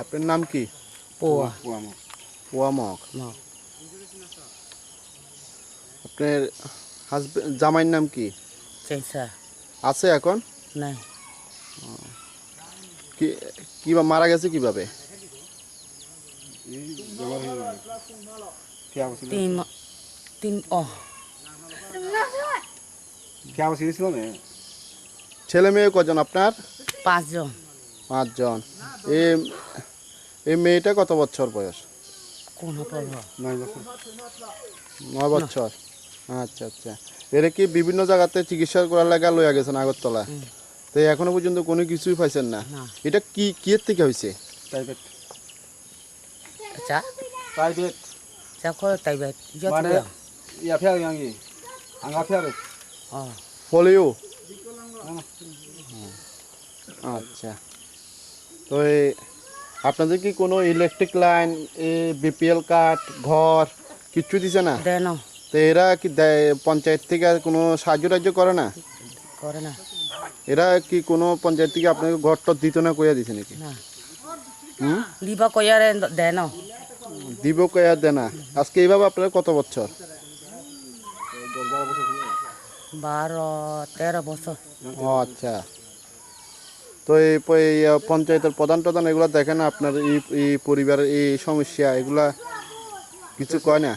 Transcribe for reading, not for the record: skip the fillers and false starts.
আপনার নাম কি? পোয়ামক। আপনার হাজবেন্ড জামাইয়ের নাম কি? আছে এখন? নাই। কি মারা গেছে কিভাবে? ছেলে মেয়ে কজন আপনার? 5 জন। 5 জন। এই মেয়েটা কত বছর বয়স? 9 বছর। আচ্ছা আচ্ছা। এরা কি বিভিন্ন জায়গাতে চিকিৎসা করার লাগা লইয়া গেছেন আগরতলা? তো এখনো পর্যন্ত কোনো কিছুই পাইছেন না? এটা কি কিয়ের থেকে হয়েছে? পোলিও। আচ্ছা। তো আপনাদের কি কোনো ইলেকট্রিক লাইন, বিপিএল কার্ড, ঘর কিচ্ছু দিছে না? তো এরা কি পঞ্চায়েত থেকে কোনো সাহায্য টাহ্য করে না? এরা কি কোনো পঞ্চায়েত থেকে আপনাকে ঘর টর দিত না, কইয়া দিছে নাকি? দিবা কইয়ারে দেয় না। দিব কইয়া দেয় না। আজকে এইভাবে আপনার কত বছর? 12-13 বছর। ও আচ্ছা। তো এই পঞ্চায়েতের প্রধান এগুলা দেখে না আপনার এই পরিবারের এই সমস্যা, এগুলা কিছু কয় না?